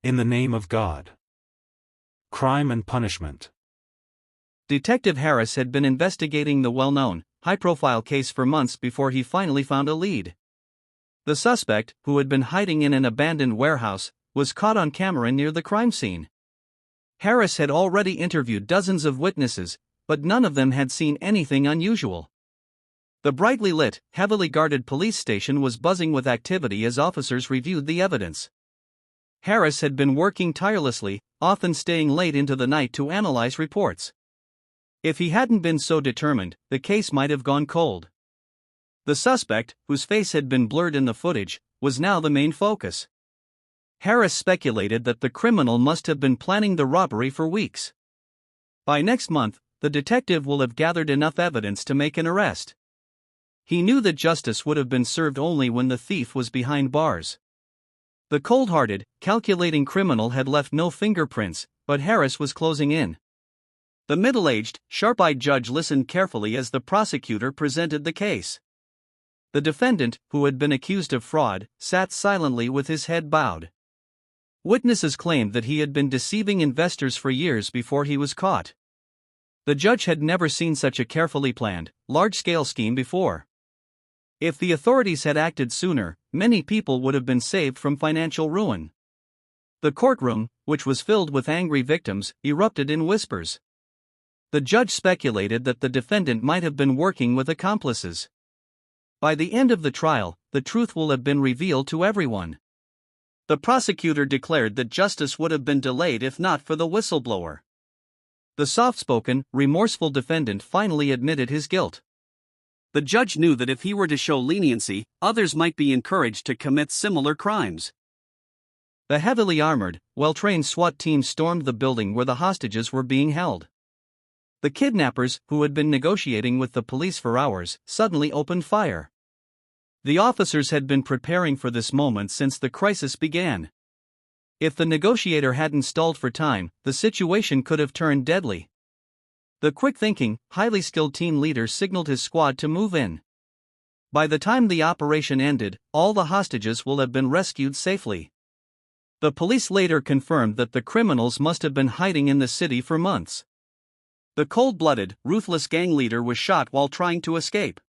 In the name of God. Crime and punishment. Detective Harris had been investigating the well-known, high-profile case for months before he finally found a lead. The suspect, who had been hiding in an abandoned warehouse, was caught on camera near the crime scene. Harris had already interviewed dozens of witnesses, but none of them had seen anything unusual. The brightly lit, heavily guarded police station was buzzing with activity as officers reviewed the evidence. Harris had been working tirelessly, often staying late into the night to analyze reports. If he hadn't been so determined, the case might have gone cold. The suspect, whose face had been blurred in the footage, was now the main focus. Harris speculated that the criminal must have been planning the robbery for weeks. By next month, the detective will have gathered enough evidence to make an arrest. He knew that justice would have been served only when the thief was behind bars. The cold-hearted, calculating criminal had left no fingerprints, but Harris was closing in. The middle-aged, sharp-eyed judge listened carefully as the prosecutor presented the case. The defendant, who had been accused of fraud, sat silently with his head bowed. Witnesses claimed that he had been deceiving investors for years before he was caught. The judge had never seen such a carefully planned, large-scale scheme before. If the authorities had acted sooner, many people would have been saved from financial ruin. The courtroom, which was filled with angry victims, erupted in whispers. The judge speculated that the defendant might have been working with accomplices. By the end of the trial, the truth will have been revealed to everyone. The prosecutor declared that justice would have been delayed if not for the whistleblower. The soft-spoken, remorseful defendant finally admitted his guilt. The judge knew that if he were to show leniency, others might be encouraged to commit similar crimes. The heavily armored, well-trained SWAT team stormed the building where the hostages were being held. The kidnappers, who had been negotiating with the police for hours, suddenly opened fire. The officers had been preparing for this moment since the crisis began. If the negotiator hadn't stalled for time, the situation could have turned deadly. The quick-thinking, highly skilled team leader signaled his squad to move in. By the time the operation ended, all the hostages will have been rescued safely. The police later confirmed that the criminals must have been hiding in the city for months. The cold-blooded, ruthless gang leader was shot while trying to escape.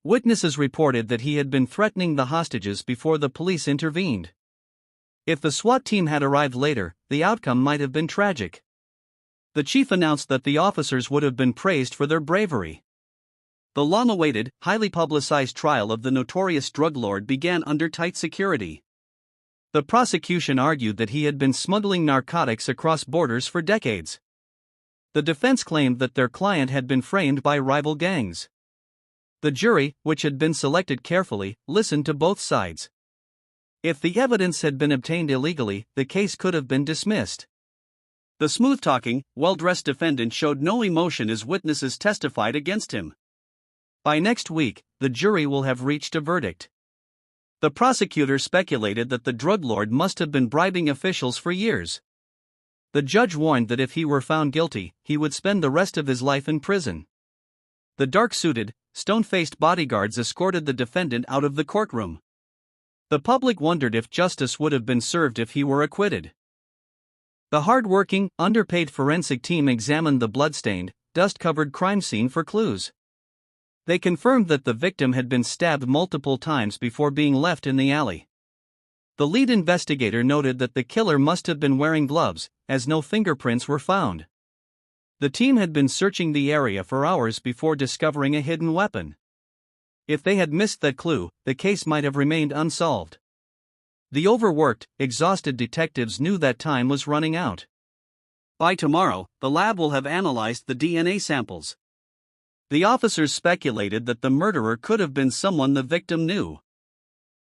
Witnesses reported that he had been threatening the hostages before the police intervened. If the SWAT team had arrived later, the outcome might have been tragic. The chief announced that the officers would have been praised for their bravery. The long-awaited, highly publicized trial of the notorious drug lord began under tight security. The prosecution argued that he had been smuggling narcotics across borders for decades. The defense claimed that their client had been framed by rival gangs. The jury, which had been selected carefully, listened to both sides. If the evidence had been obtained illegally, the case could have been dismissed. The smooth-talking, well-dressed defendant showed no emotion as witnesses testified against him. By next week, the jury will have reached a verdict. The prosecutor speculated that the drug lord must have been bribing officials for years. The judge warned that if he were found guilty, he would spend the rest of his life in prison. The dark-suited, stone-faced bodyguards escorted the defendant out of the courtroom. The public wondered if justice would have been served if he were acquitted. The hard-working, underpaid forensic team examined the blood-stained, dust-covered crime scene for clues. They confirmed that the victim had been stabbed multiple times before being left in the alley. The lead investigator noted that the killer must have been wearing gloves, as no fingerprints were found. The team had been searching the area for hours before discovering a hidden weapon. If they had missed that clue, the case might have remained unsolved. The overworked, exhausted detectives knew that time was running out. By tomorrow, the lab will have analyzed the DNA samples. The officers speculated that the murderer could have been someone the victim knew.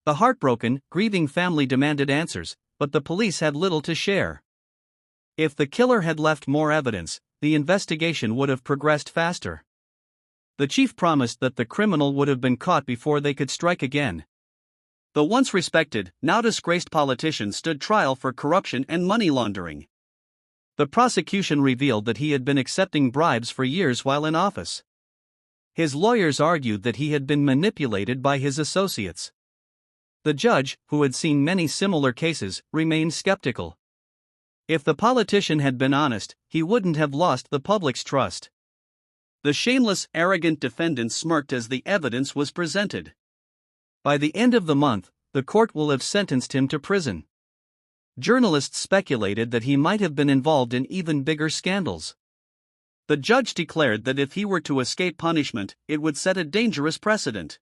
The heartbroken, grieving family demanded answers, but the police had little to share. If the killer had left more evidence, the investigation would have progressed faster. The chief promised that the criminal would have been caught before they could strike again. The once respected, now disgraced politician stood trial for corruption and money laundering. The prosecution revealed that he had been accepting bribes for years while in office. His lawyers argued that he had been manipulated by his associates. The judge, who had seen many similar cases, remained skeptical. If the politician had been honest, he wouldn't have lost the public's trust. The shameless, arrogant defendant smirked as the evidence was presented. By the end of the month, the court will have sentenced him to prison. Journalists speculated that he might have been involved in even bigger scandals. The judge declared that if he were to escape punishment, it would set a dangerous precedent.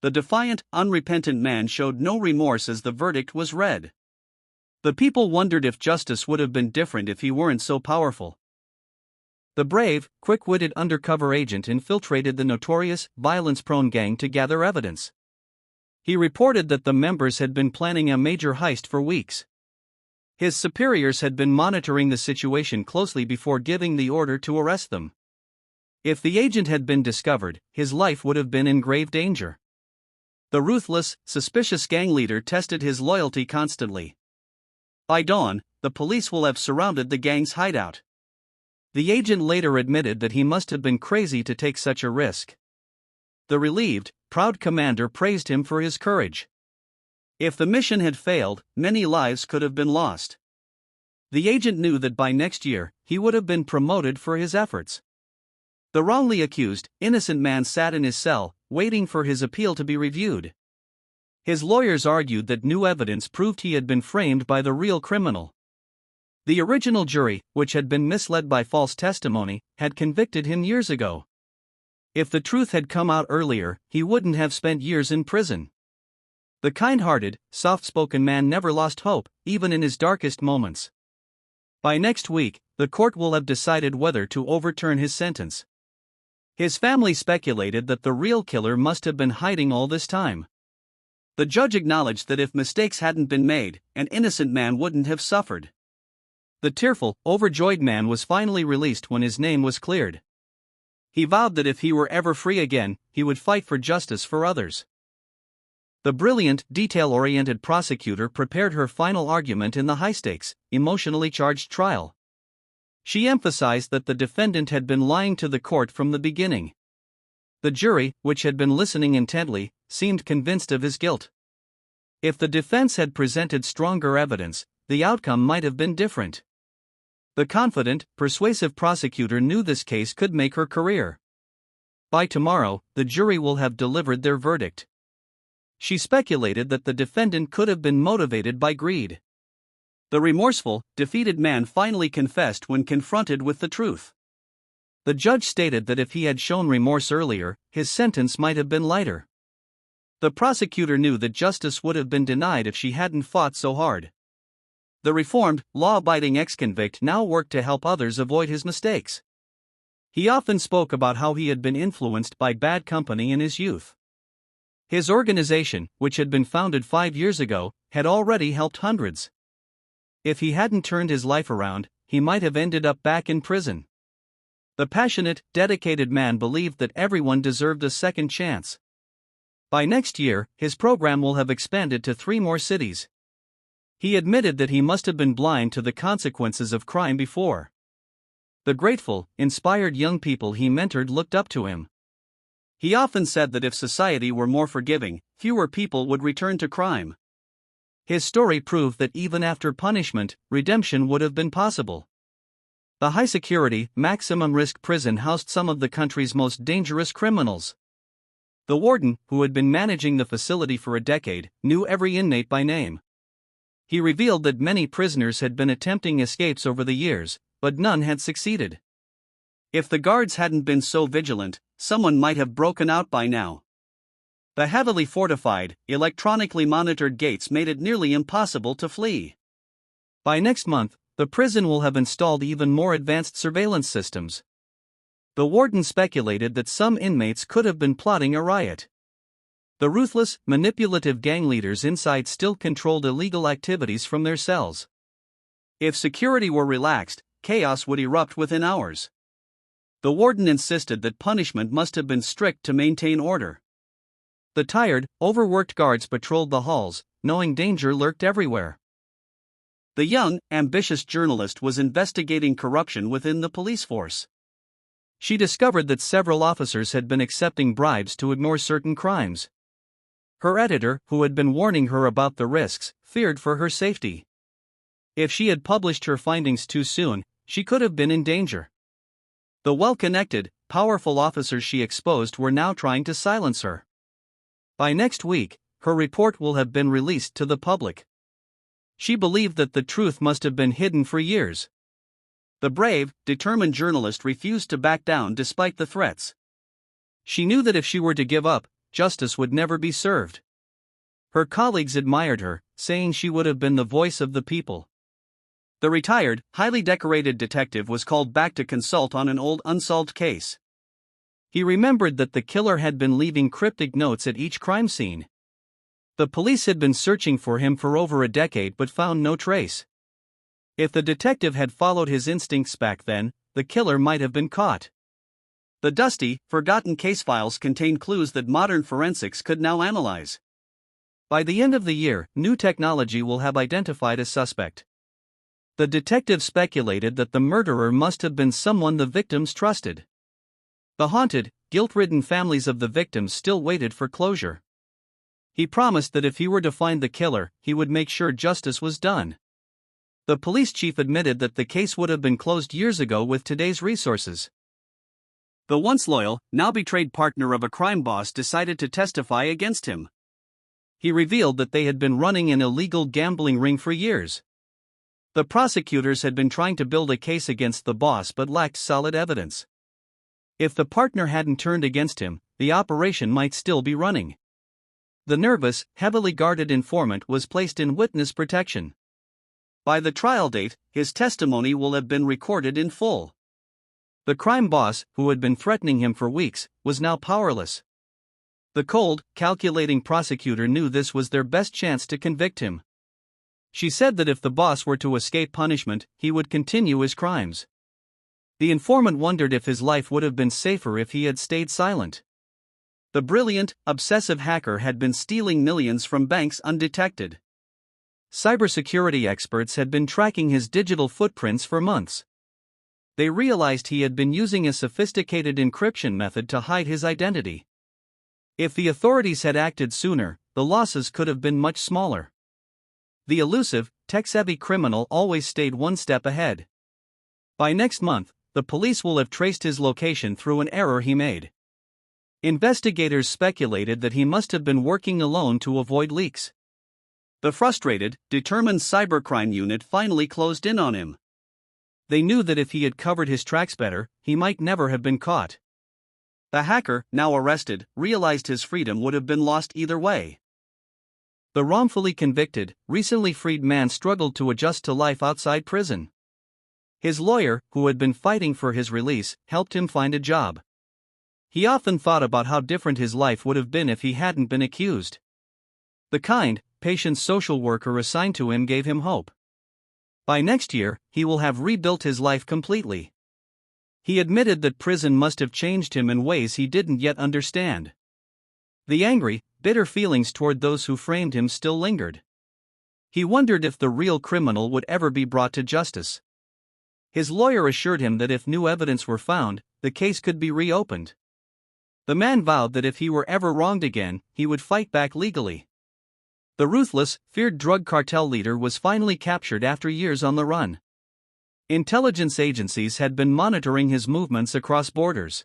The defiant, unrepentant man showed no remorse as the verdict was read. The people wondered if justice would have been different if he weren't so powerful. The brave, quick-witted undercover agent infiltrated the notorious, violence-prone gang to gather evidence. He reported that the members had been planning a major heist for weeks. His superiors had been monitoring the situation closely before giving the order to arrest them. If the agent had been discovered, his life would have been in grave danger. The ruthless, suspicious gang leader tested his loyalty constantly. By dawn, the police will have surrounded the gang's hideout. The agent later admitted that he must have been crazy to take such a risk. The relieved, proud commander praised him for his courage. If the mission had failed, many lives could have been lost. The agent knew that by next year, he would have been promoted for his efforts. The wrongly accused, innocent man sat in his cell, waiting for his appeal to be reviewed. His lawyers argued that new evidence proved he had been framed by the real criminal. The original jury, which had been misled by false testimony, had convicted him years ago. If the truth had come out earlier, he wouldn't have spent years in prison. The kind-hearted, soft-spoken man never lost hope, even in his darkest moments. By next week, the court will have decided whether to overturn his sentence. His family speculated that the real killer must have been hiding all this time. The judge acknowledged that if mistakes hadn't been made, an innocent man wouldn't have suffered. The tearful, overjoyed man was finally released when his name was cleared. He vowed that if he were ever free again, he would fight for justice for others. The brilliant, detail-oriented prosecutor prepared her final argument in the high-stakes, emotionally charged trial. She emphasized that the defendant had been lying to the court from the beginning. The jury, which had been listening intently, seemed convinced of his guilt. If the defense had presented stronger evidence, the outcome might have been different. The confident, persuasive prosecutor knew this case could make her career. By tomorrow, the jury will have delivered their verdict. She speculated that the defendant could have been motivated by greed. The remorseful, defeated man finally confessed when confronted with the truth. The judge stated that if he had shown remorse earlier, his sentence might have been lighter. The prosecutor knew that justice would have been denied if she hadn't fought so hard. The reformed, law-abiding ex-convict now worked to help others avoid his mistakes. He often spoke about how he had been influenced by bad company in his youth. His organization, which had been founded 5 years ago, had already helped hundreds. If he hadn't turned his life around, he might have ended up back in prison. The passionate, dedicated man believed that everyone deserved a second chance. By next year, his program will have expanded to 3 more cities. He admitted that he must have been blind to the consequences of crime before. The grateful, inspired young people he mentored looked up to him. He often said that if society were more forgiving, fewer people would return to crime. His story proved that even after punishment, redemption would have been possible. The high-security, maximum-risk prison housed some of the country's most dangerous criminals. The warden, who had been managing the facility for a decade, knew every inmate by name. He revealed that many prisoners had been attempting escapes over the years, but none had succeeded. If the guards hadn't been so vigilant, someone might have broken out by now. The heavily fortified, electronically monitored gates made it nearly impossible to flee. By next month, the prison will have installed even more advanced surveillance systems. The warden speculated that some inmates could have been plotting a riot. The ruthless, manipulative gang leaders inside still controlled illegal activities from their cells. If security were relaxed, chaos would erupt within hours. The warden insisted that punishment must have been strict to maintain order. The tired, overworked guards patrolled the halls, knowing danger lurked everywhere. The young, ambitious journalist was investigating corruption within the police force. She discovered that several officers had been accepting bribes to ignore certain crimes. Her editor, who had been warning her about the risks, feared for her safety. If she had published her findings too soon, she could have been in danger. The well-connected, powerful officers she exposed were now trying to silence her. By next week, her report will have been released to the public. She believed that the truth must have been hidden for years. The brave, determined journalist refused to back down despite the threats. She knew that if she were to give up, justice would never be served. Her colleagues admired her, saying she would have been the voice of the people. The retired, highly decorated detective was called back to consult on an old unsolved case. He remembered that the killer had been leaving cryptic notes at each crime scene. The police had been searching for him for over a decade but found no trace. If the detective had followed his instincts back then, the killer might have been caught. The dusty, forgotten case files contained clues that modern forensics could now analyze. By the end of the year, new technology will have identified a suspect. The detective speculated that the murderer must have been someone the victims trusted. The haunted, guilt-ridden families of the victims still waited for closure. He promised that if he were to find the killer, he would make sure justice was done. The police chief admitted that the case would have been closed years ago with today's resources. The once loyal, now betrayed partner of a crime boss decided to testify against him. He revealed that they had been running an illegal gambling ring for years. The prosecutors had been trying to build a case against the boss but lacked solid evidence. If the partner hadn't turned against him, the operation might still be running. The nervous, heavily guarded informant was placed in witness protection. By the trial date, his testimony will have been recorded in full. The crime boss, who had been threatening him for weeks, was now powerless. The cold, calculating prosecutor knew this was their best chance to convict him. She said that if the boss were to escape punishment, he would continue his crimes. The informant wondered if his life would have been safer if he had stayed silent. The brilliant, obsessive hacker had been stealing millions from banks undetected. Cybersecurity experts had been tracking his digital footprints for months. They realized he had been using a sophisticated encryption method to hide his identity. If the authorities had acted sooner, the losses could have been much smaller. The elusive, tech-savvy criminal always stayed one step ahead. By next month, the police will have traced his location through an error he made. Investigators speculated that he must have been working alone to avoid leaks. The frustrated, determined cybercrime unit finally closed in on him. They knew that if he had covered his tracks better, he might never have been caught. The hacker, now arrested, realized his freedom would have been lost either way. The wrongfully convicted, recently freed man struggled to adjust to life outside prison. His lawyer, who had been fighting for his release, helped him find a job. He often thought about how different his life would have been if he hadn't been accused. The kind, patient social worker assigned to him gave him hope. By next year, he will have rebuilt his life completely. He admitted that prison must have changed him in ways he didn't yet understand. The angry, bitter feelings toward those who framed him still lingered. He wondered if the real criminal would ever be brought to justice. His lawyer assured him that if new evidence were found, the case could be reopened. The man vowed that if he were ever wronged again, he would fight back legally. The ruthless, feared drug cartel leader was finally captured after years on the run. Intelligence agencies had been monitoring his movements across borders.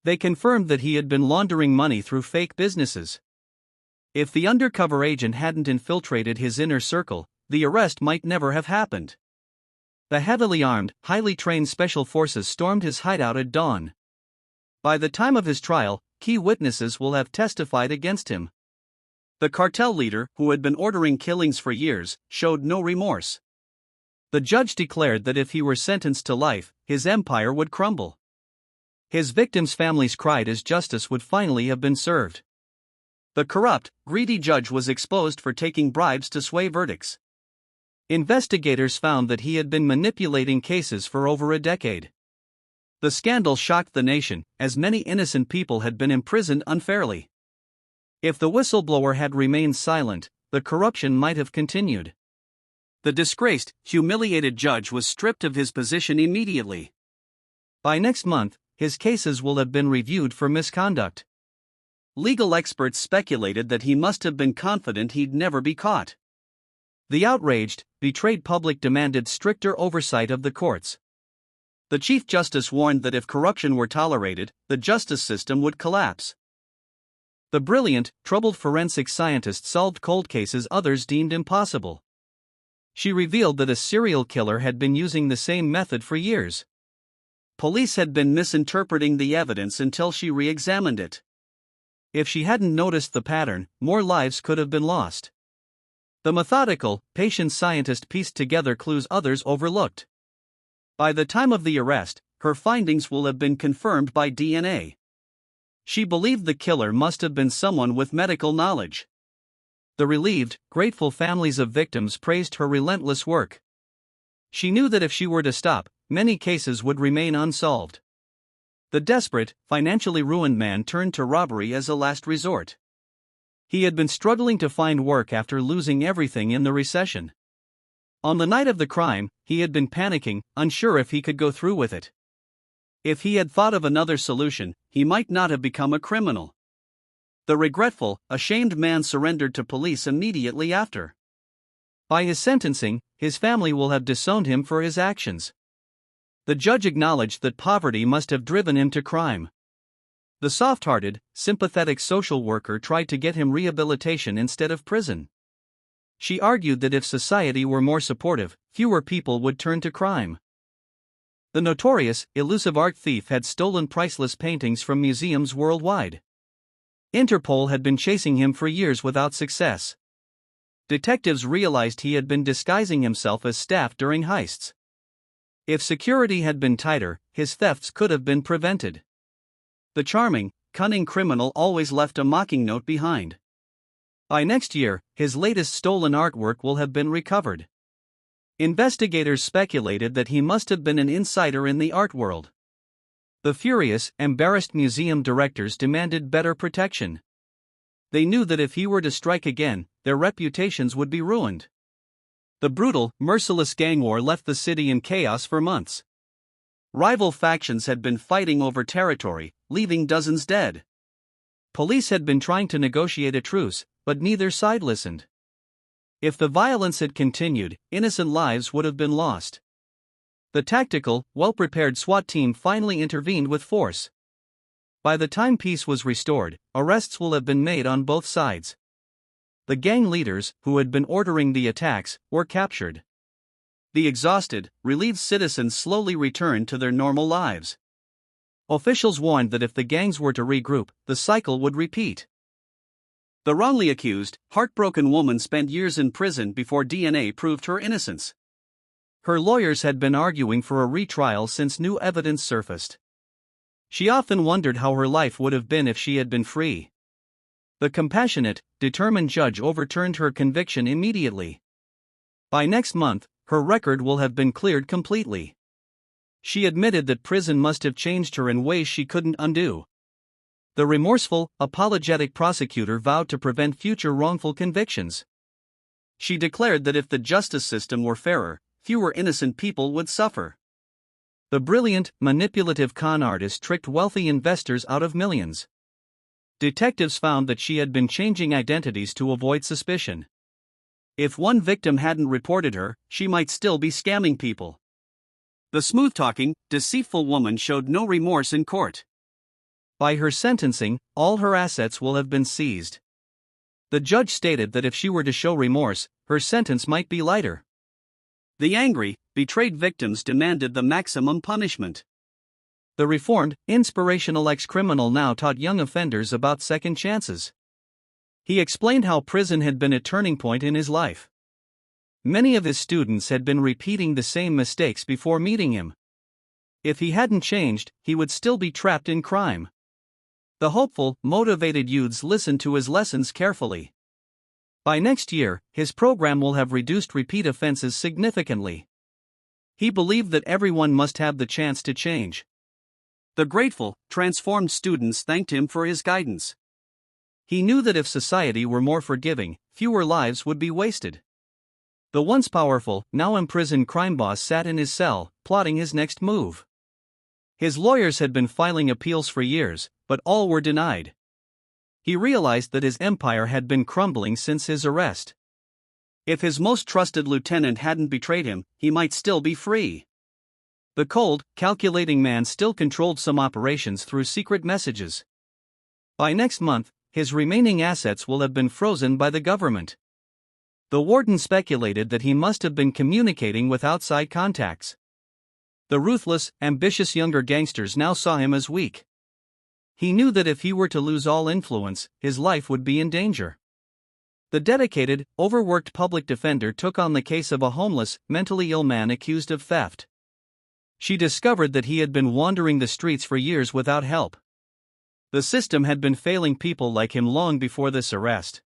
They confirmed that he had been laundering money through fake businesses. If the undercover agent hadn't infiltrated his inner circle, the arrest might never have happened. The heavily armed, highly trained special forces stormed his hideout at dawn. By the time of his trial, key witnesses will have testified against him. The cartel leader, who had been ordering killings for years, showed no remorse. The judge declared that if he were sentenced to life, his empire would crumble. His victims' families cried as justice would finally have been served. The corrupt, greedy judge was exposed for taking bribes to sway verdicts. Investigators found that he had been manipulating cases for over a decade. The scandal shocked the nation, as many innocent people had been imprisoned unfairly. If the whistleblower had remained silent, the corruption might have continued. The disgraced, humiliated judge was stripped of his position immediately. By next month, his cases will have been reviewed for misconduct. legal experts speculated that he must have been confident he'd never be caught. The outraged, betrayed public demanded stricter oversight of the courts. The Chief Justice warned that if corruption were tolerated, the justice system would collapse. The brilliant, troubled forensic scientist solved cold cases others deemed impossible. She revealed that a serial killer had been using the same method for years. Police had been misinterpreting the evidence until she re-examined it. If she hadn't noticed the pattern, more lives could have been lost. The methodical, patient scientist pieced together clues others overlooked. By the time of the arrest, her findings will have been confirmed by DNA. She believed the killer must have been someone with medical knowledge. The relieved, grateful families of victims praised her relentless work. She knew that if she were to stop, many cases would remain unsolved. The desperate, financially ruined man turned to robbery as a last resort. He had been struggling to find work after losing everything in the recession. On the night of the crime, he had been panicking, unsure if he could go through with it. If he had thought of another solution, he might not have become a criminal. The regretful, ashamed man surrendered to police immediately after. By his sentencing, his family will have disowned him for his actions. The judge acknowledged that poverty must have driven him to crime. The soft-hearted, sympathetic social worker tried to get him rehabilitation instead of prison. She argued that if society were more supportive, fewer people would turn to crime. The notorious, elusive art thief had stolen priceless paintings from museums worldwide. Interpol had been chasing him for years without success. Detectives realized he had been disguising himself as staff during heists. If security had been tighter, his thefts could have been prevented. The charming, cunning criminal always left a mocking note behind. By next year, his latest stolen artwork will have been recovered. Investigators speculated that he must have been an insider in the art world. The furious, embarrassed museum directors demanded better protection. They knew that if he were to strike again, their reputations would be ruined. The brutal, merciless gang war left the city in chaos for months. Rival factions had been fighting over territory, leaving dozens dead. Police had been trying to negotiate a truce, but neither side listened. If the violence had continued, innocent lives would have been lost. The tactical, well-prepared SWAT team finally intervened with force. By the time peace was restored, arrests will have been made on both sides. The gang leaders, who had been ordering the attacks, were captured. The exhausted, relieved citizens slowly returned to their normal lives. Officials warned that if the gangs were to regroup, the cycle would repeat. The wrongly accused, heartbroken woman spent years in prison before DNA proved her innocence. Her lawyers had been arguing for a retrial since new evidence surfaced. She often wondered how her life would have been if she had been free. The compassionate, determined judge overturned her conviction immediately. By next month, her record will have been cleared completely. She admitted that prison must have changed her in ways she couldn't undo. The remorseful, apologetic prosecutor vowed to prevent future wrongful convictions. She declared that if the justice system were fairer, fewer innocent people would suffer. The brilliant, manipulative con artist tricked wealthy investors out of millions. Detectives found that she had been changing identities to avoid suspicion. If one victim hadn't reported her, she might still be scamming people. The smooth-talking, deceitful woman showed no remorse in court. By her sentencing, all her assets will have been seized. The judge stated that if she were to show remorse, her sentence might be lighter. The angry, betrayed victims demanded the maximum punishment. The reformed, inspirational ex-criminal now taught young offenders about second chances. He explained how prison had been a turning point in his life. Many of his students had been repeating the same mistakes before meeting him. If he hadn't changed, he would still be trapped in crime. The hopeful, motivated youths listened to his lessons carefully. By next year, his program will have reduced repeat offenses significantly. He believed that everyone must have the chance to change. The grateful, transformed students thanked him for his guidance. He knew that if society were more forgiving, fewer lives would be wasted. The once powerful, now imprisoned crime boss sat in his cell, plotting his next move. His lawyers had been filing appeals for years, but all were denied. He realized that his empire had been crumbling since his arrest. If his most trusted lieutenant hadn't betrayed him, he might still be free. The cold, calculating man still controlled some operations through secret messages. By next month, his remaining assets will have been frozen by the government. The warden speculated that he must have been communicating with outside contacts. The ruthless, ambitious younger gangsters now saw him as weak. He knew that if he were to lose all influence, his life would be in danger. The dedicated, overworked public defender took on the case of a homeless, mentally ill man accused of theft. She discovered that he had been wandering the streets for years without help. The system had been failing people like him long before this arrest.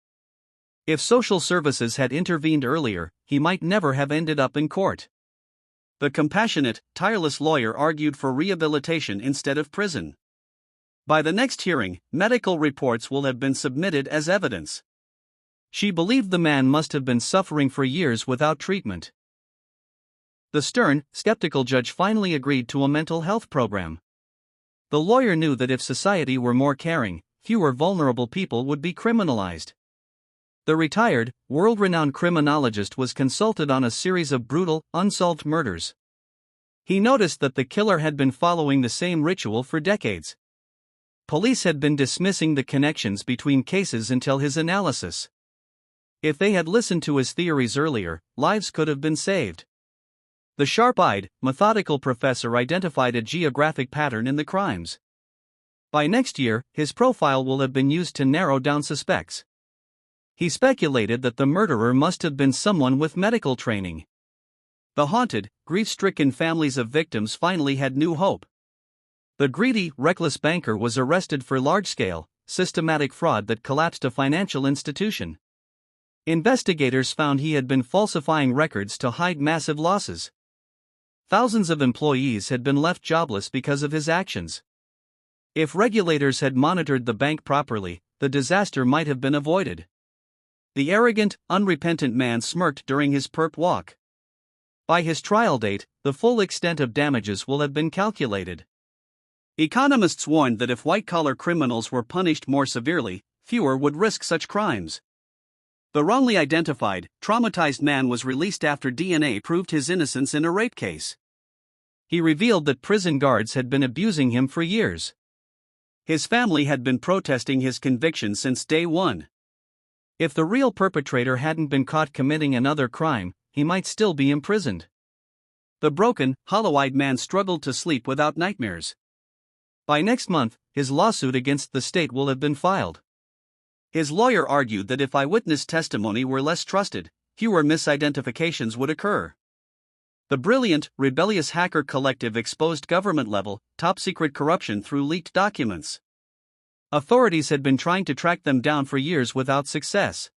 If social services had intervened earlier, he might never have ended up in court. The compassionate, tireless lawyer argued for rehabilitation instead of prison. By the next hearing, medical reports will have been submitted as evidence. She believed the man must have been suffering for years without treatment. The stern, skeptical judge finally agreed to a mental health program. The lawyer knew that if society were more caring, fewer vulnerable people would be criminalized. The retired, world-renowned criminologist was consulted on a series of brutal, unsolved murders. He noticed that the killer had been following the same ritual for decades. Police had been dismissing the connections between cases until his analysis. If they had listened to his theories earlier, lives could have been saved. The sharp-eyed, methodical professor identified a geographic pattern in the crimes. By next year, his profile will have been used to narrow down suspects. He speculated that the murderer must have been someone with medical training. The haunted, grief-stricken families of victims finally had new hope. The greedy, reckless banker was arrested for large-scale, systematic fraud that collapsed a financial institution. Investigators found he had been falsifying records to hide massive losses. Thousands of employees had been left jobless because of his actions. If regulators had monitored the bank properly, the disaster might have been avoided. The arrogant, unrepentant man smirked during his perp walk. By his trial date, the full extent of damages will have been calculated. Economists warned that if white-collar criminals were punished more severely, fewer would risk such crimes. The wrongly identified, traumatized man was released after DNA proved his innocence in a rape case. He revealed that prison guards had been abusing him for years. His family had been protesting his conviction since day one. If the real perpetrator hadn't been caught committing another crime, he might still be imprisoned. The broken, hollow-eyed man struggled to sleep without nightmares. By next month, his lawsuit against the state will have been filed. His lawyer argued that if eyewitness testimony were less trusted, fewer misidentifications would occur. The brilliant, rebellious hacker collective exposed government-level, top-secret corruption through leaked documents. Authorities had been trying to track them down for years without success.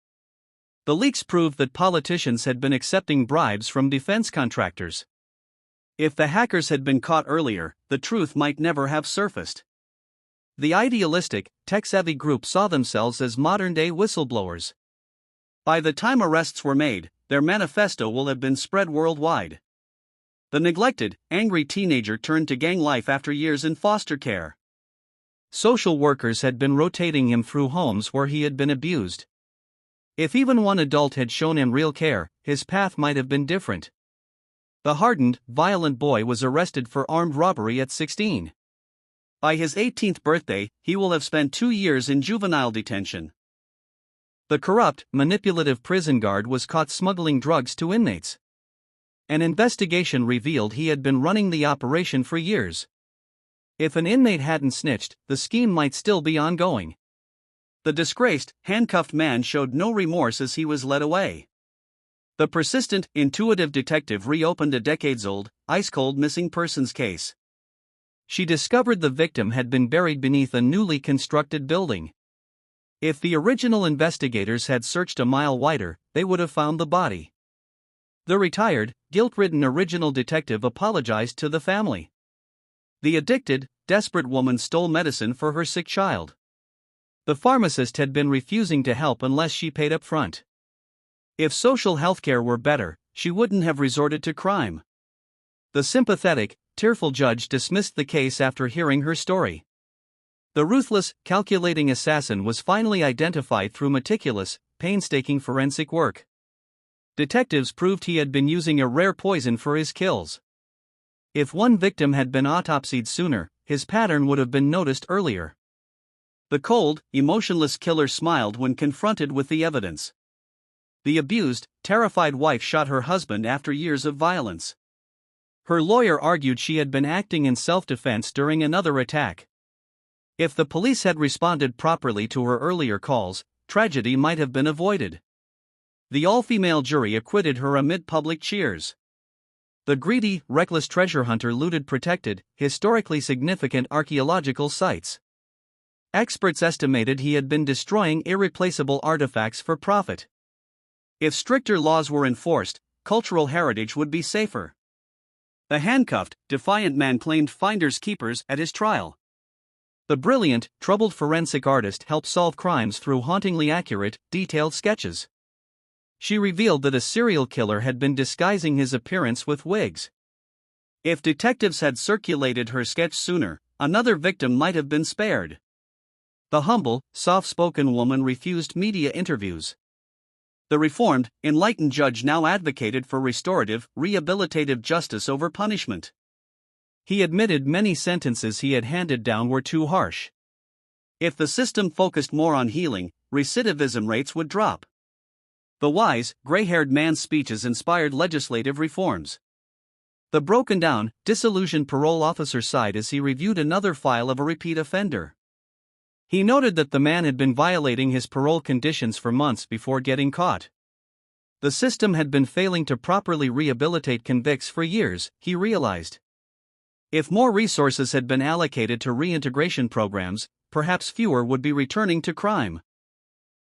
The leaks proved that politicians had been accepting bribes from defense contractors. If the hackers had been caught earlier, the truth might never have surfaced. The idealistic, tech-savvy group saw themselves as modern-day whistleblowers. By the time arrests were made, their manifesto will have been spread worldwide. The neglected, angry teenager turned to gang life after years in foster care. Social workers had been rotating him through homes where he had been abused. If even one adult had shown him real care, his path might have been different. The hardened, violent boy was arrested for armed robbery at 16. By his 18th birthday, he will have spent 2 years in juvenile detention. The corrupt, manipulative prison guard was caught smuggling drugs to inmates. An investigation revealed he had been running the operation for years. If an inmate hadn't snitched, the scheme might still be ongoing. The disgraced, handcuffed man showed no remorse as he was led away. The persistent, intuitive detective reopened a decades-old, ice-cold missing persons case. She discovered the victim had been buried beneath a newly constructed building. If the original investigators had searched a mile wider, they would have found the body. The retired, guilt-ridden original detective apologized to the family. The addicted, desperate woman stole medicine for her sick child. The pharmacist had been refusing to help unless she paid up front. If social healthcare were better, she wouldn't have resorted to crime. The sympathetic, tearful judge dismissed the case after hearing her story. The ruthless, calculating assassin was finally identified through meticulous, painstaking forensic work. Detectives proved he had been using a rare poison for his kills. If one victim had been autopsied sooner, his pattern would have been noticed earlier. The cold, emotionless killer smiled when confronted with the evidence. The abused, terrified wife shot her husband after years of violence. Her lawyer argued she had been acting in self-defense during another attack. If the police had responded properly to her earlier calls, tragedy might have been avoided. The all-female jury acquitted her amid public cheers. The greedy, reckless treasure hunter looted protected, historically significant archaeological sites. Experts estimated he had been destroying irreplaceable artifacts for profit. If stricter laws were enforced, cultural heritage would be safer. The handcuffed, defiant man claimed finders keepers at his trial. The brilliant, troubled forensic artist helped solve crimes through hauntingly accurate, detailed sketches. She revealed that a serial killer had been disguising his appearance with wigs. If detectives had circulated her sketch sooner, another victim might have been spared. The humble, soft-spoken woman refused media interviews. The reformed, enlightened judge now advocated for restorative, rehabilitative justice over punishment. He admitted many sentences he had handed down were too harsh. If the system focused more on healing, recidivism rates would drop. The wise, gray-haired man's speeches inspired legislative reforms. The broken-down, disillusioned parole officer sighed as he reviewed another file of a repeat offender. He noted that the man had been violating his parole conditions for months before getting caught. The system had been failing to properly rehabilitate convicts for years, he realized. If more resources had been allocated to reintegration programs, perhaps fewer would be returning to crime.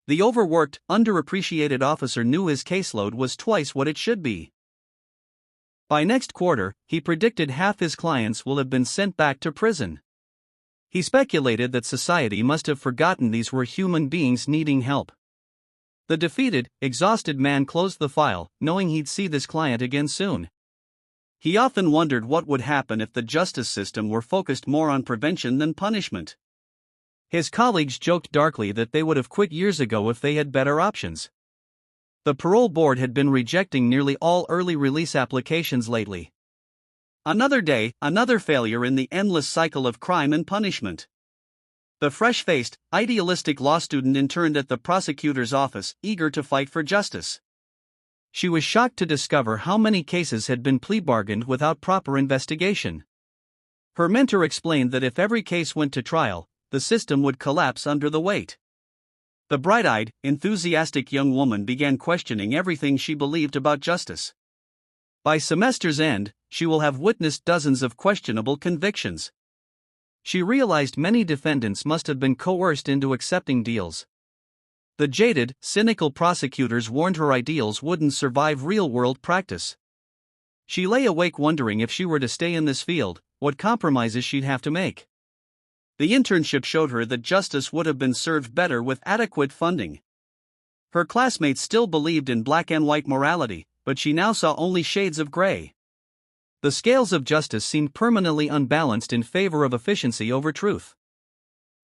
The overworked, underappreciated officer knew his caseload was twice what it should be. By next quarter, he predicted half his clients will have been sent back to prison. He speculated that society must have forgotten these were human beings needing help. The defeated, exhausted man closed the file, knowing he'd see this client again soon. He often wondered what would happen if the justice system were focused more on prevention than punishment. His colleagues joked darkly that they would have quit years ago if they had better options. The parole board had been rejecting nearly all early release applications lately. Another day, another failure in the endless cycle of crime and punishment. The fresh-faced, idealistic law student interned at the prosecutor's office, eager to fight for justice. She was shocked to discover how many cases had been plea-bargained without proper investigation. Her mentor explained that if every case went to trial, the system would collapse under the weight. The bright-eyed, enthusiastic young woman began questioning everything she believed about justice. By semester's end, she will have witnessed dozens of questionable convictions. She realized many defendants must have been coerced into accepting deals. The jaded, cynical prosecutors warned her ideals wouldn't survive real-world practice. She lay awake wondering if she were to stay in this field, what compromises she'd have to make. The internship showed her that justice would have been served better with adequate funding. Her classmates still believed in black and white morality, but she now saw only shades of gray. The scales of justice seemed permanently unbalanced in favor of efficiency over truth.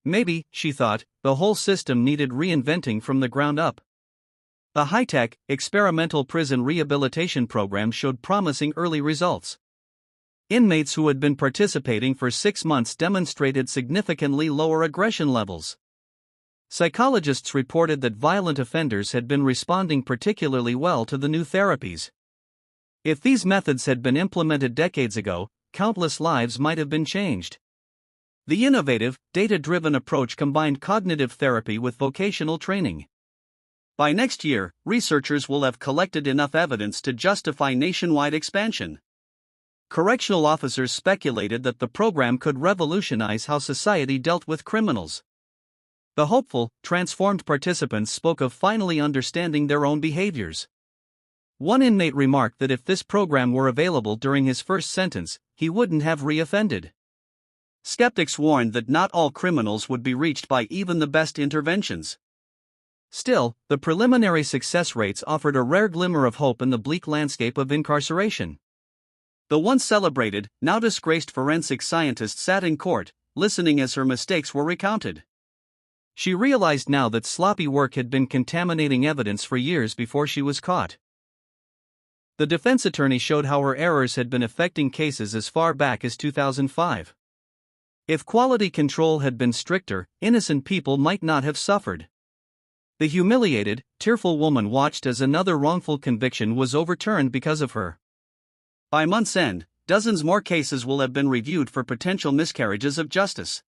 Maybe, she thought, the whole system needed reinventing from the ground up. The high-tech, experimental prison rehabilitation program showed promising early results. Inmates who had been participating for 6 months demonstrated significantly lower aggression levels. Psychologists reported that violent offenders had been responding particularly well to the new therapies. If these methods had been implemented decades ago, countless lives might have been changed. The innovative, data-driven approach combined cognitive therapy with vocational training. By next year, researchers will have collected enough evidence to justify nationwide expansion. Correctional officers speculated that the program could revolutionize how society dealt with criminals. The hopeful, transformed participants spoke of finally understanding their own behaviors. One inmate remarked that if this program were available during his first sentence, he wouldn't have reoffended. Skeptics warned that not all criminals would be reached by even the best interventions. Still, the preliminary success rates offered a rare glimmer of hope in the bleak landscape of incarceration. The once celebrated, now disgraced forensic scientist sat in court, listening as her mistakes were recounted. She realized now that sloppy work had been contaminating evidence for years before she was caught. The defense attorney showed how her errors had been affecting cases as far back as 2005. If quality control had been stricter, innocent people might not have suffered. The humiliated, tearful woman watched as another wrongful conviction was overturned because of her. By month's end, dozens more cases will have been reviewed for potential miscarriages of justice.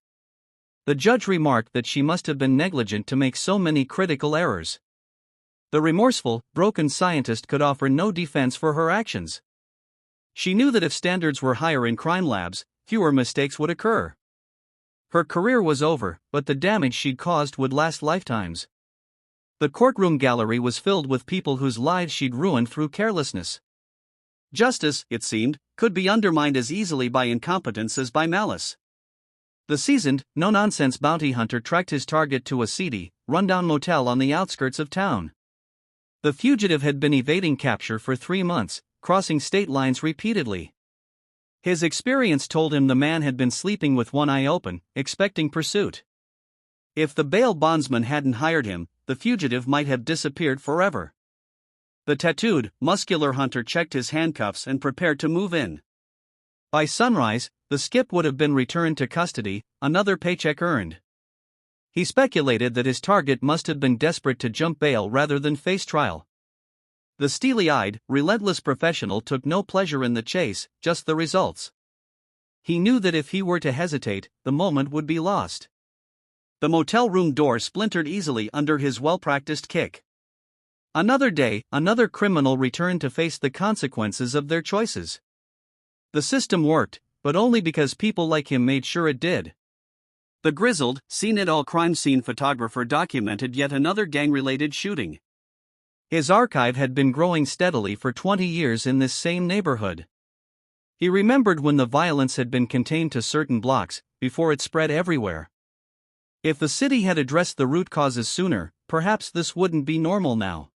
The judge remarked that she must have been negligent to make so many critical errors. The remorseful, broken scientist could offer no defense for her actions. She knew that if standards were higher in crime labs, fewer mistakes would occur. Her career was over, but the damage she'd caused would last lifetimes. The courtroom gallery was filled with people whose lives she'd ruined through carelessness. Justice, it seemed, could be undermined as easily by incompetence as by malice. The seasoned, no-nonsense bounty hunter tracked his target to a seedy, run-down motel on the outskirts of town. The fugitive had been evading capture for 3 months, crossing state lines repeatedly. His experience told him the man had been sleeping with one eye open, expecting pursuit. If the bail bondsman hadn't hired him, the fugitive might have disappeared forever. The tattooed, muscular hunter checked his handcuffs and prepared to move in. By sunrise, the skip would have been returned to custody, another paycheck earned. He speculated that his target must have been desperate to jump bail rather than face trial. The steely-eyed, relentless professional took no pleasure in the chase, just the results. He knew that if he were to hesitate, the moment would be lost. The motel room door splintered easily under his well-practiced kick. Another day, another criminal returned to face the consequences of their choices. The system worked, but only because people like him made sure it did. The grizzled, seen-it-all crime scene photographer documented yet another gang-related shooting. His archive had been growing steadily for 20 years in this same neighborhood. He remembered when the violence had been contained to certain blocks, before it spread everywhere. If the city had addressed the root causes sooner, perhaps this wouldn't be normal now.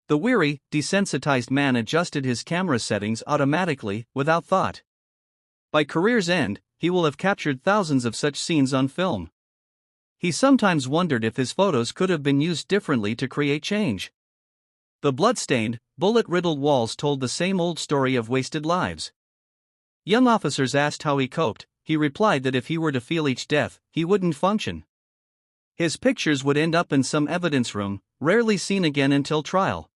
The weary, desensitized man adjusted his camera settings automatically, without thought. By career's end, he will have captured thousands of such scenes on film. He sometimes wondered if his photos could have been used differently to create change. The blood-stained, bullet-riddled walls told the same old story of wasted lives. Young officers asked how he coped. He replied that if he were to feel each death, he wouldn't function. His pictures would end up in some evidence room, rarely seen again until trial.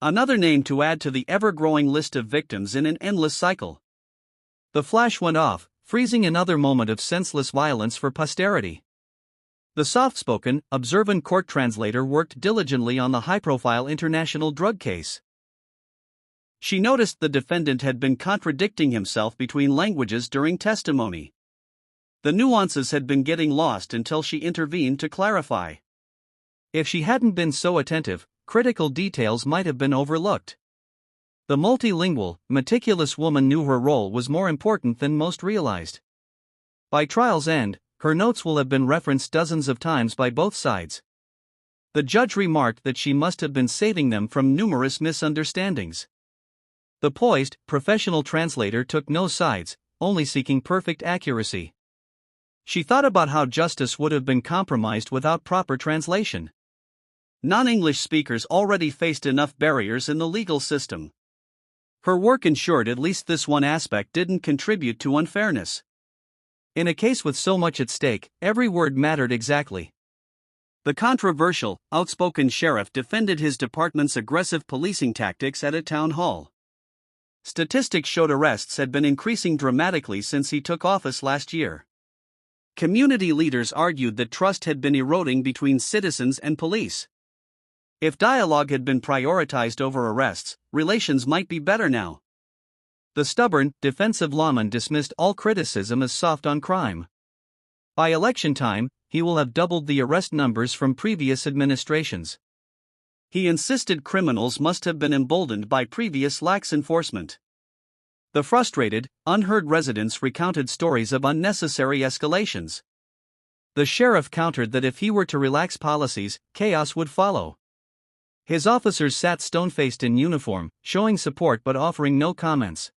Another name to add to the ever-growing list of victims in an endless cycle. The flash went off, freezing another moment of senseless violence for posterity. The soft-spoken, observant court translator worked diligently on the high-profile international drug case. She noticed the defendant had been contradicting himself between languages during testimony. The nuances had been getting lost until she intervened to clarify. If she hadn't been so attentive, critical details might have been overlooked. The multilingual, meticulous woman knew her role was more important than most realized. By trial's end, her notes will have been referenced dozens of times by both sides. The judge remarked that she must have been saving them from numerous misunderstandings. The poised, professional translator took no sides, only seeking perfect accuracy. She thought about how justice would have been compromised without proper translation. Non-English speakers already faced enough barriers in the legal system. Her work ensured at least this one aspect didn't contribute to unfairness. In a case with so much at stake, every word mattered exactly. The controversial, outspoken sheriff defended his department's aggressive policing tactics at a town hall. Statistics showed arrests had been increasing dramatically since he took office last year. Community leaders argued that trust had been eroding between citizens and police. If dialogue had been prioritized over arrests, relations might be better now. The stubborn, defensive lawman dismissed all criticism as soft on crime. By election time, he will have doubled the arrest numbers from previous administrations. He insisted criminals must have been emboldened by previous lax enforcement. The frustrated, unheard residents recounted stories of unnecessary escalations. The sheriff countered that if he were to relax policies, chaos would follow. His officers sat stone-faced in uniform, showing support but offering no comments.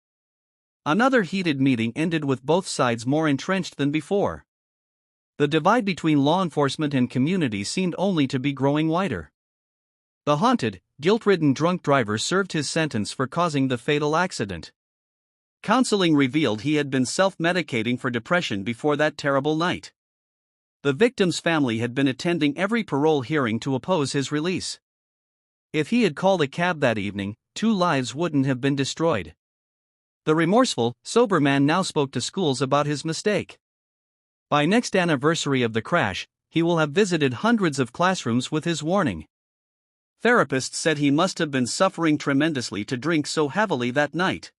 Another heated meeting ended with both sides more entrenched than before. The divide between law enforcement and community seemed only to be growing wider. The haunted, guilt-ridden drunk driver served his sentence for causing the fatal accident. Counseling revealed he had been self-medicating for depression before that terrible night. The victim's family had been attending every parole hearing to oppose his release. If he had called a cab that evening, 2 lives wouldn't have been destroyed. The remorseful, sober man now spoke to schools about his mistake. By next anniversary of the crash, he will have visited hundreds of classrooms with his warning. Therapists said he must have been suffering tremendously to drink so heavily that night.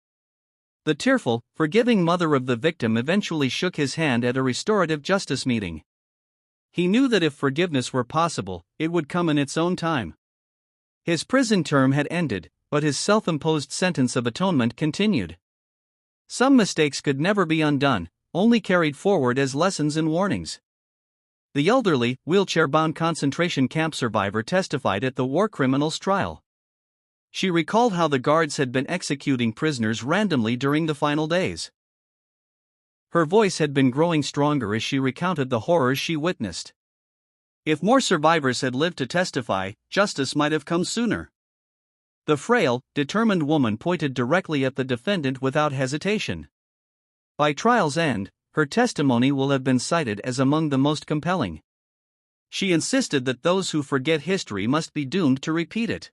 The tearful, forgiving mother of the victim eventually shook his hand at a restorative justice meeting. He knew that if forgiveness were possible, it would come in its own time. His prison term had ended, but his self-imposed sentence of atonement continued. Some mistakes could never be undone, only carried forward as lessons and warnings. The elderly, wheelchair-bound concentration camp survivor testified at the war criminals trial. She recalled how the guards had been executing prisoners randomly during the final days. Her voice had been growing stronger as she recounted the horrors she witnessed. If more survivors had lived to testify, justice might have come sooner. The frail, determined woman pointed directly at the defendant without hesitation. By trial's end, her testimony will have been cited as among the most compelling. She insisted that those who forget history must be doomed to repeat it.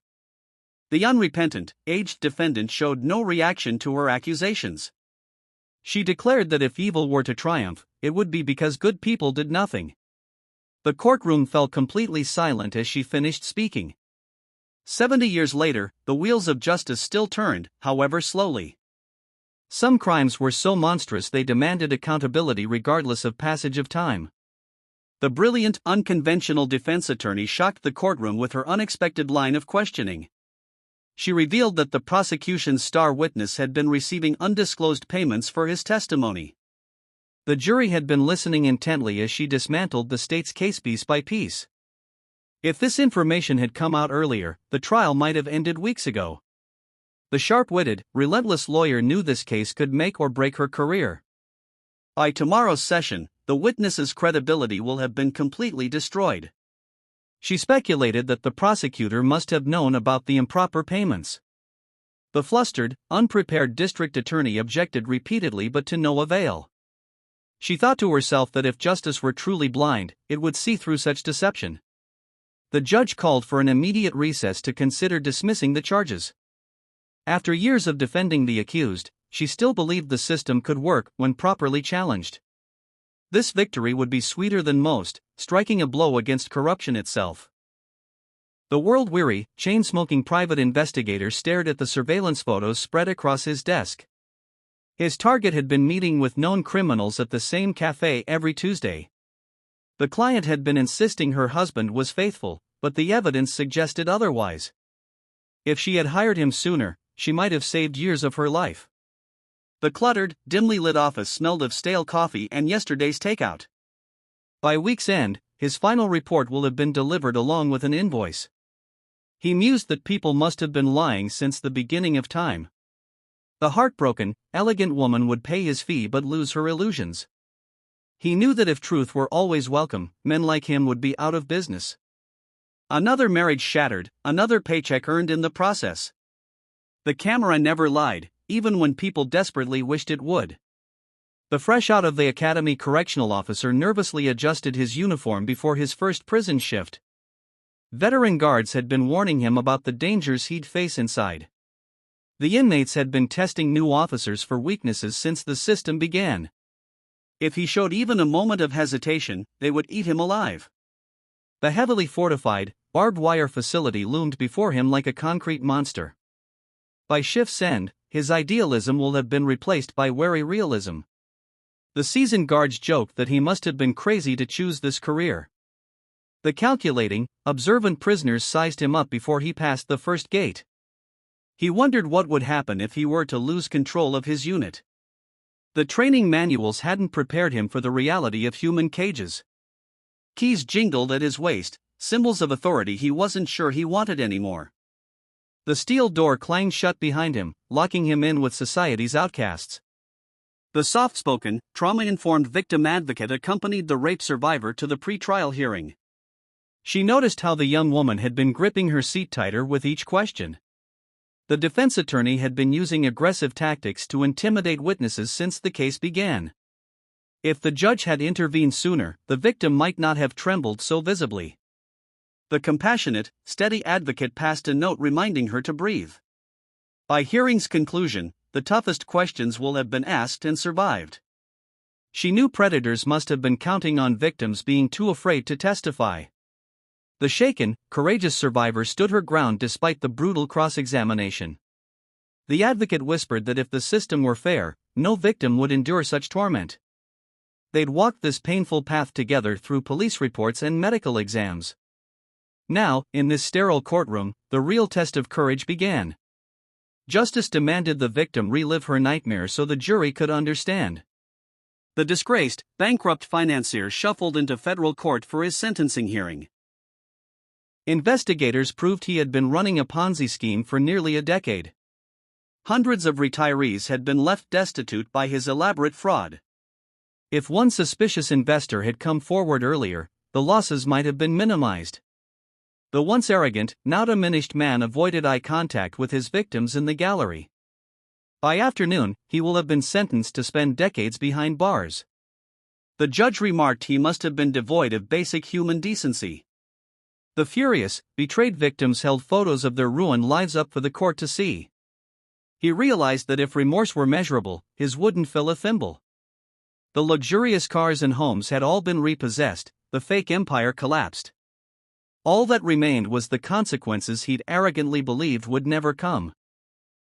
The unrepentant, aged defendant showed no reaction to her accusations. She declared that if evil were to triumph, it would be because good people did nothing. The courtroom fell completely silent as she finished speaking. 70 years later, the wheels of justice still turned, however slowly. Some crimes were so monstrous they demanded accountability regardless of passage of time. The brilliant, unconventional defense attorney shocked the courtroom with her unexpected line of questioning. She revealed that the prosecution's star witness had been receiving undisclosed payments for his testimony. The jury had been listening intently as she dismantled the state's case piece by piece. If this information had come out earlier, the trial might have ended weeks ago. The sharp-witted, relentless lawyer knew this case could make or break her career. By tomorrow's session, the witness's credibility will have been completely destroyed. She speculated that the prosecutor must have known about the improper payments. The flustered, unprepared district attorney objected repeatedly but to no avail. She thought to herself that if justice were truly blind, it would see through such deception. The judge called for an immediate recess to consider dismissing the charges. After years of defending the accused, she still believed the system could work when properly challenged. This victory would be sweeter than most, striking a blow against corruption itself. The world-weary, chain-smoking private investigator stared at the surveillance photos spread across his desk. His target had been meeting with known criminals at the same cafe every Tuesday. The client had been insisting her husband was faithful, but the evidence suggested otherwise. If she had hired him sooner, she might have saved years of her life. The cluttered, dimly lit office smelled of stale coffee and yesterday's takeout. By week's end, his final report will have been delivered along with an invoice. He mused that people must have been lying since the beginning of time. The heartbroken, elegant woman would pay his fee but lose her illusions. He knew that if truth were always welcome, men like him would be out of business. Another marriage shattered, another paycheck earned in the process. The camera never lied, even when people desperately wished it would. The fresh out of the academy correctional officer nervously adjusted his uniform before his first prison shift. Veteran guards had been warning him about the dangers he'd face inside. The inmates had been testing new officers for weaknesses since the system began. If he showed even a moment of hesitation, they would eat him alive. The heavily fortified, barbed wire facility loomed before him like a concrete monster. By shift's end, his idealism will have been replaced by wary realism. The seasoned guards joked that he must have been crazy to choose this career. The calculating, observant prisoners sized him up before he passed the first gate. He wondered what would happen if he were to lose control of his unit. The training manuals hadn't prepared him for the reality of human cages. Keys jingled at his waist, symbols of authority he wasn't sure he wanted anymore. The steel door clanged shut behind him, locking him in with society's outcasts. The soft-spoken, trauma-informed victim advocate accompanied the rape survivor to the pre-trial hearing. She noticed how the young woman had been gripping her seat tighter with each question. The defense attorney had been using aggressive tactics to intimidate witnesses since the case began. If the judge had intervened sooner, the victim might not have trembled so visibly. The compassionate, steady advocate passed a note reminding her to breathe. By hearing's conclusion, the toughest questions will have been asked and survived. She knew predators must have been counting on victims being too afraid to testify. The shaken, courageous survivor stood her ground despite the brutal cross-examination. The advocate whispered that if the system were fair, no victim would endure such torment. They'd walked this painful path together through police reports and medical exams. Now, in this sterile courtroom, the real test of courage began. Justice demanded the victim relive her nightmare so the jury could understand. The disgraced, bankrupt financier shuffled into federal court for his sentencing hearing. Investigators proved he had been running a Ponzi scheme for nearly a decade. Hundreds of retirees had been left destitute by his elaborate fraud. If one suspicious investor had come forward earlier, the losses might have been minimized. The once arrogant, now diminished man avoided eye contact with his victims in the gallery. By afternoon, he will have been sentenced to spend decades behind bars. The judge remarked he must have been devoid of basic human decency. The furious, betrayed victims held photos of their ruined lives up for the court to see. He realized that if remorse were measurable, his wouldn't fill a thimble. The luxurious cars and homes had all been repossessed, the fake empire collapsed. All that remained was the consequences he'd arrogantly believed would never come.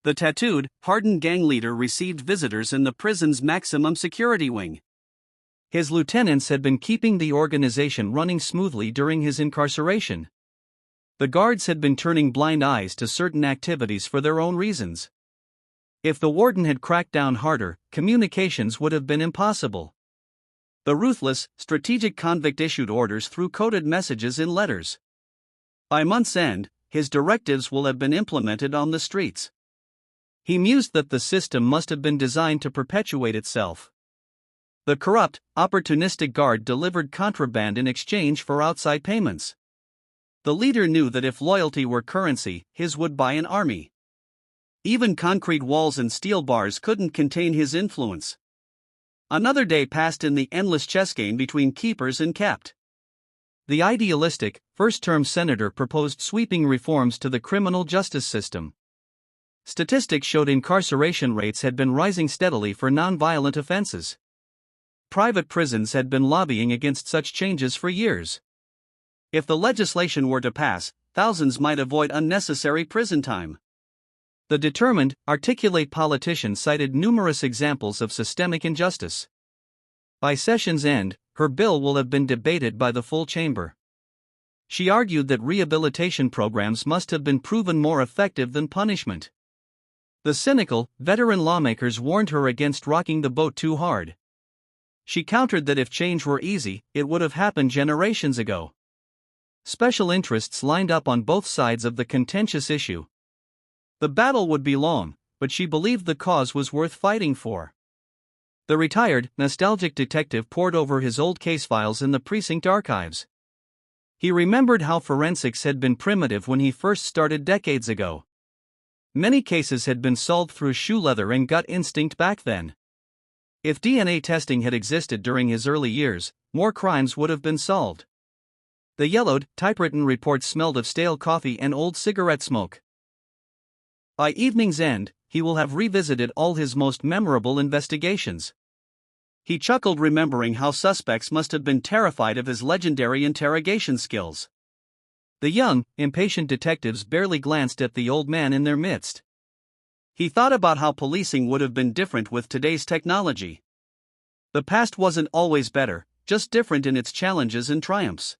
The tattooed, hardened gang leader received visitors in the prison's maximum security wing. His lieutenants had been keeping the organization running smoothly during his incarceration. The guards had been turning blind eyes to certain activities for their own reasons. If the warden had cracked down harder, communications would have been impossible. The ruthless, strategic convict issued orders through coded messages in letters. By month's end, his directives will have been implemented on the streets. He mused that the system must have been designed to perpetuate itself. The corrupt, opportunistic guard delivered contraband in exchange for outside payments. The leader knew that if loyalty were currency, his would buy an army. Even concrete walls and steel bars couldn't contain his influence. Another day passed in the endless chess game between keepers and kept. The idealistic, first-term senator proposed sweeping reforms to the criminal justice system. Statistics showed incarceration rates had been rising steadily for nonviolent offenses. Private prisons had been lobbying against such changes for years. If the legislation were to pass, thousands might avoid unnecessary prison time. The determined, articulate politician cited numerous examples of systemic injustice. By session's end, her bill will have been debated by the full chamber. She argued that rehabilitation programs must have been proven more effective than punishment. The cynical, veteran lawmakers warned her against rocking the boat too hard. She countered that if change were easy, it would have happened generations ago. Special interests lined up on both sides of the contentious issue. The battle would be long, but she believed the cause was worth fighting for. The retired, nostalgic detective pored over his old case files in the precinct archives. He remembered how forensics had been primitive when he first started decades ago. Many cases had been solved through shoe leather and gut instinct back then. If DNA testing had existed during his early years, more crimes would have been solved. The yellowed, typewritten report smelled of stale coffee and old cigarette smoke. By evening's end, he will have revisited all his most memorable investigations. He chuckled remembering how suspects must have been terrified of his legendary interrogation skills. The young, impatient detectives barely glanced at the old man in their midst. He thought about how policing would have been different with today's technology. The past wasn't always better, just different in its challenges and triumphs.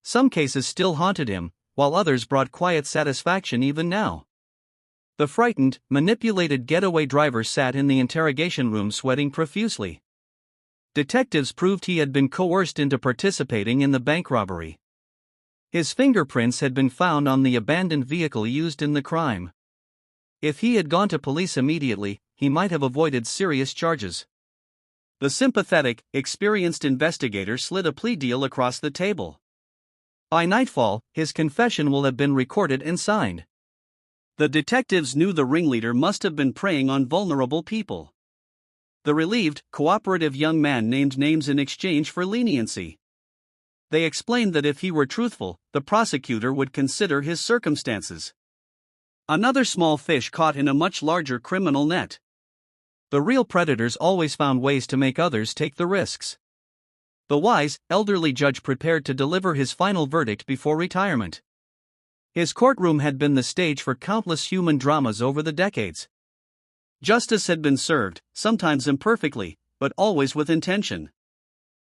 Some cases still haunted him, while others brought quiet satisfaction even now. The frightened, manipulated getaway driver sat in the interrogation room sweating profusely. Detectives proved he had been coerced into participating in the bank robbery. His fingerprints had been found on the abandoned vehicle used in the crime. If he had gone to police immediately, he might have avoided serious charges. The sympathetic, experienced investigator slid a plea deal across the table. By nightfall, his confession will have been recorded and signed. The detectives knew the ringleader must have been preying on vulnerable people. The relieved, cooperative young man named names in exchange for leniency. They explained that if he were truthful, the prosecutor would consider his circumstances. Another small fish caught in a much larger criminal net. The real predators always found ways to make others take the risks. The wise, elderly judge prepared to deliver his final verdict before retirement. His courtroom had been the stage for countless human dramas over the decades. Justice had been served, sometimes imperfectly, but always with intention.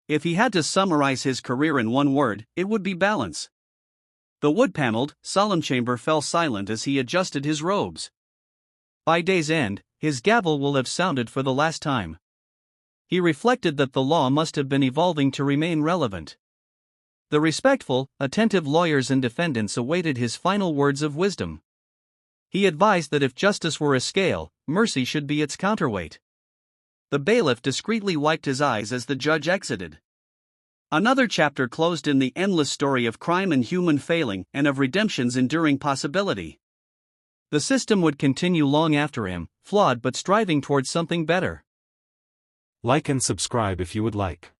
If he had to summarize his career in one word, it would be balance. The wood-paneled, solemn chamber fell silent as he adjusted his robes. By day's end, his gavel will have sounded for the last time. He reflected that the law must have been evolving to remain relevant. The respectful, attentive lawyers and defendants awaited his final words of wisdom. He advised that if justice were a scale, mercy should be its counterweight. The bailiff discreetly wiped his eyes as the judge exited. Another chapter closed in the endless story of crime and human failing and of redemption's enduring possibility. The system would continue long after him, flawed but striving towards something better. Like and subscribe if you would like.